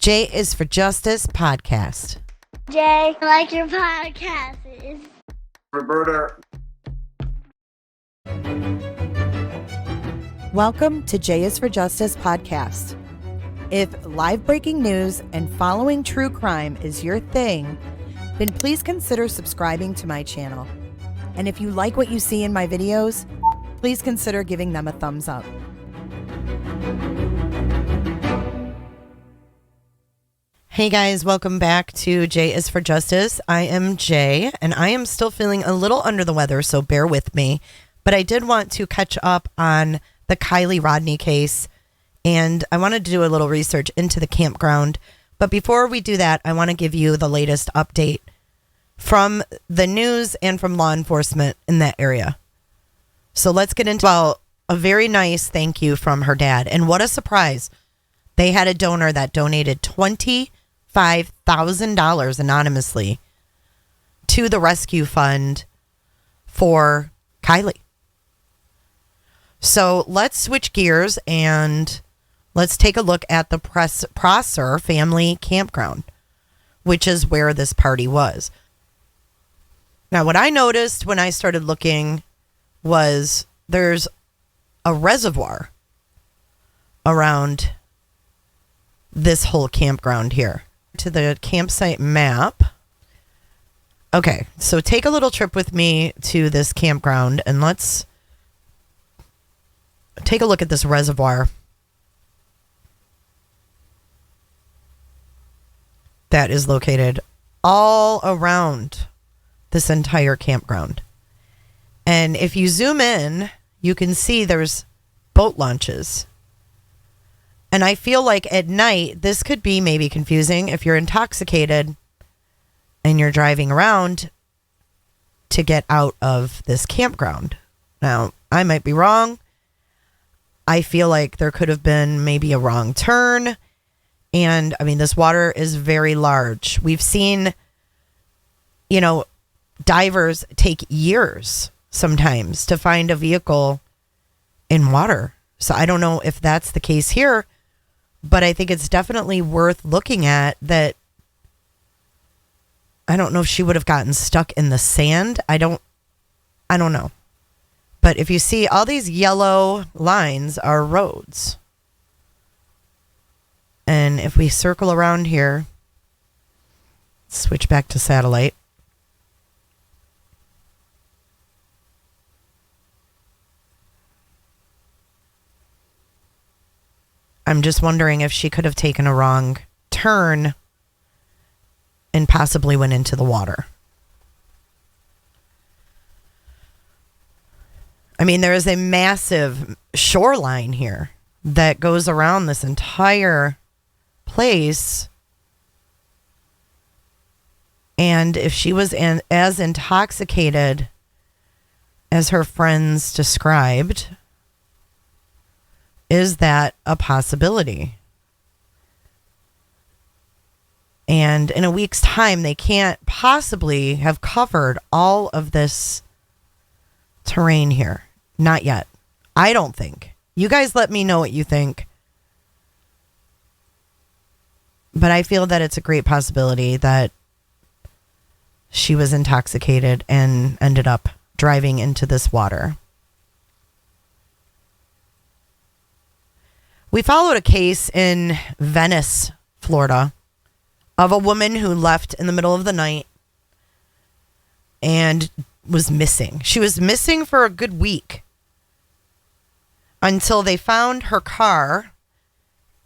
J is for Justice podcast. Jay, I like your podcasts. Roberta. Welcome to J is for Justice podcast. If live breaking news and following true crime is your thing, then please consider subscribing to my channel. And if you like what you see in my videos, please consider giving them a thumbs up. Hey guys, welcome back to J is for Justice. I am Jay, and I am still feeling a little under the weather, so bear with me. But I did want to catch up on the Kiely Rodni case, and I wanted to do a little research into the campground. But before we do that, I want to give you the latest update from the news and from law enforcement in that area. So let's get into a very nice thank you from her dad. And what a surprise. They had a donor that donated $25,000 anonymously to the rescue fund for Kiely. So let's switch gears and let's take a look at the Prosser family campground, which is where this party was. Now, what I noticed when I started looking was there's a reservoir around this whole campground here. To the campsite map. Okay, so take a little trip with me to this campground and let's take a look at this reservoir that is located all around this entire campground. And if you zoom in, you can see there's boat launches. And I feel like at night, this could be maybe confusing if you're intoxicated and you're driving around to get out of this campground. Now, I might be wrong. I feel like there could have been maybe a wrong turn. And I mean, this water is very large. We've seen, divers take years sometimes to find a vehicle in water. So I don't know if that's the case here, but I think it's definitely worth looking at that. I don't know if she would have gotten stuck in the sand. I don't know. But if you see all these yellow lines are roads. And if we circle around here, switch back to satellite. I'm just wondering if she could have taken a wrong turn and possibly went into the water. I mean, there is a massive shoreline here that goes around this entire place. And if she was as intoxicated as her friends described, is that a possibility? And in a week's time, they can't possibly have covered all of this terrain here. Not yet. I don't think. You guys let me know what you think. But I feel that it's a great possibility that she was intoxicated and ended up driving into this water. We followed a case in Venice, Florida, of a woman who left in the middle of the night and was missing. She was missing for a good week until they found her car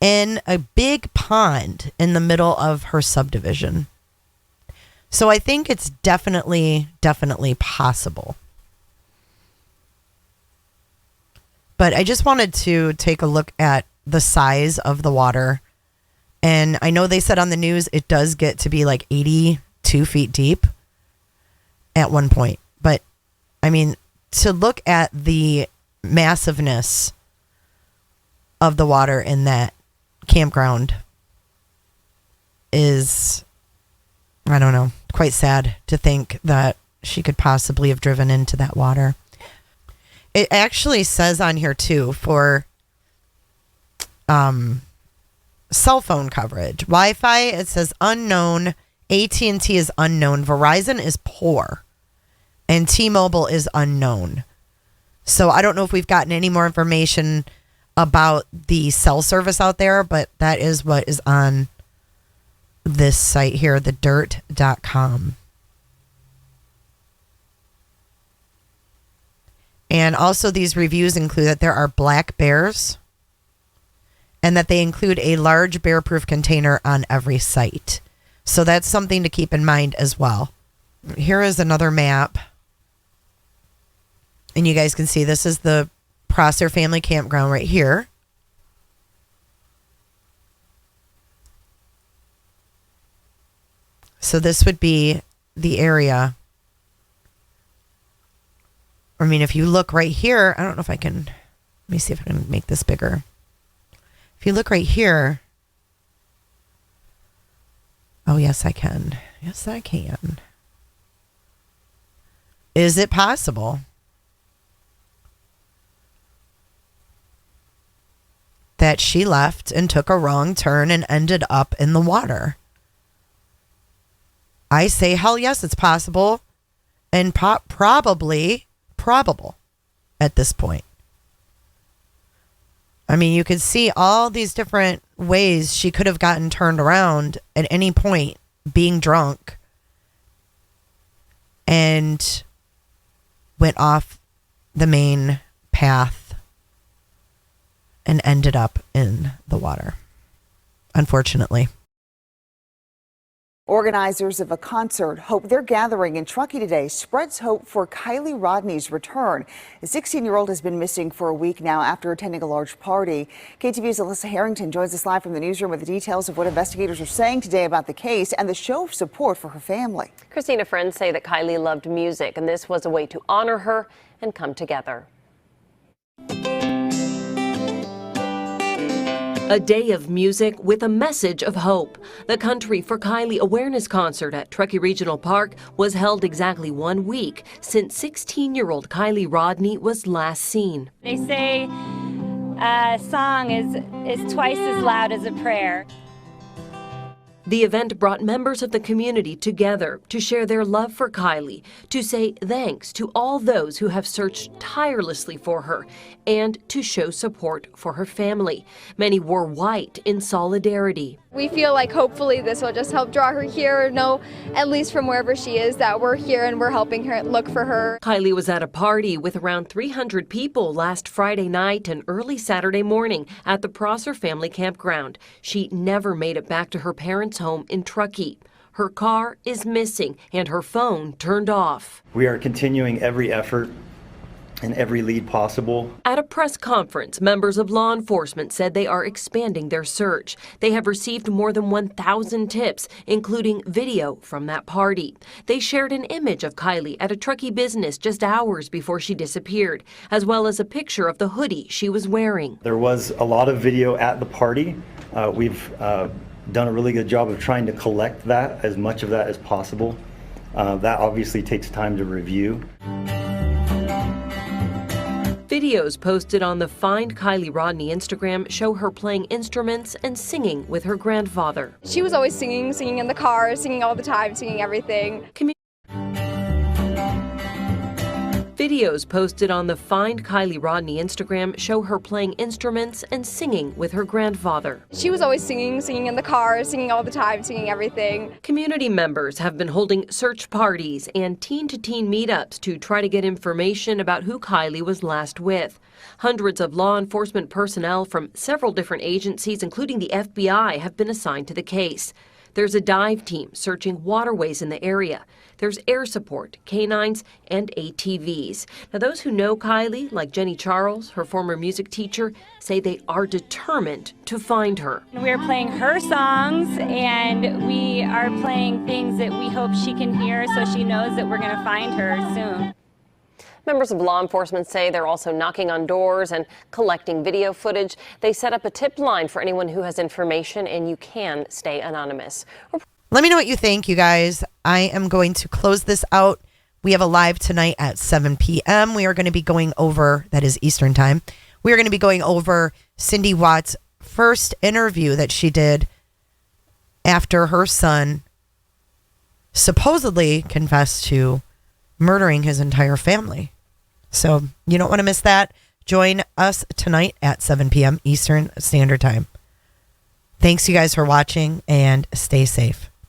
in a big pond in the middle of her subdivision. So I think it's definitely possible. But I just wanted to take a look at the size of the water. And I know they said on the news it does get to be like 82 feet deep at one point. But, I mean, to look at the massiveness of the water in that campground is, I don't know, quite sad to think that she could possibly have driven into that water. It actually says on here too for cell phone coverage. Wi-Fi, it says unknown. AT&T is unknown. Verizon is poor. And T-Mobile is unknown. So I don't know if we've gotten any more information about the cell service out there, but that is what is on this site here, thedirt.com. And also these reviews include that there are black bears and that they include a large bear-proof container on every site. So that's something to keep in mind as well. Here is another map. And you guys can see this is the Prosser family campground right here. So this would be the area. I mean, if you look right here, I don't know if I can, let me see if I can make this bigger. If you look right here, oh, yes, I can. Yes, I can. Is it possible that she left and took a wrong turn and ended up in the water? I say, hell yes, it's possible and probably probable at this point. I mean, you could see all these different ways she could have gotten turned around at any point, being drunk, and went off the main path and ended up in the water, unfortunately. Organizers of a concert hope their gathering in Truckee today spreads hope for Kiely Rodni's return. The 16-year-old has been missing for a week now after attending a large party. KTV's Alyssa Harrington joins us live from the newsroom with the details of what investigators are saying today about the case and the show of support for her family. Christina, friends say that Kiely loved music, and this was a way to honor her and come together. A day of music with a message of hope. The Country for Kiely awareness concert at Truckee Regional Park was held exactly 1 week since 16-year-old Kiely Rodni was last seen. They say a song is twice as loud as a prayer. The event brought members of the community together to share their love for Kiely, to say thanks to all those who have searched tirelessly for her, and to show support for her family. Many wore white in solidarity. We feel like hopefully this will just help draw her here, know at least from wherever she is that we're here and we're helping her look for her. Kiely was at a party with around 300 people last Friday night and early Saturday morning at the Prosser family campground. She never made it back to her parents' home in Truckee. Her car is missing and her phone turned off. We are continuing every effort and every lead possible. At a press conference, members of law enforcement said they are expanding their search. They have received more than 1,000 tips, including video from that party. They shared an image of Kiely at a Truckee business just hours before she disappeared, as well as a picture of the hoodie she was wearing. There was a lot of video at the party. We've done a really good job of trying to collect that, as much of that as possible. That obviously takes time to review. Videos posted on the Find Kiely Rodni Instagram show her playing instruments and singing with her grandfather. She was always singing in the car, singing all the time, singing everything. Videos posted on the Find Kiely Rodni Instagram show her playing instruments and singing with her grandfather. She was always singing in the car, singing all the time, singing everything. Community members have been holding search parties and teen-to-teen meetups to try to get information about who Kiely was last with. Hundreds of law enforcement personnel from several different agencies, including the FBI, have been assigned to the case. There's a dive team searching waterways in the area. There's air support, canines, and ATVs. Now, those who know Kiely, like Jenny Charles, her former music teacher, say they are determined to find her. We're playing her songs, and we are playing things that we hope she can hear so she knows that we're going to find her soon. Members of law enforcement say they're also knocking on doors and collecting video footage. They set up a tip line for anyone who has information, and you can stay anonymous. Let me know what you think, you guys. I am going to close this out. We have a live tonight at 7 p.m. We are going to be going over, that is Eastern time. We are going to be going over Cindy Watts' first interview that she did after her son supposedly confessed to murdering his entire family. So you don't want to miss that. Join us tonight at 7 p.m. Eastern Standard Time. Thanks, you guys, for watching, and stay safe.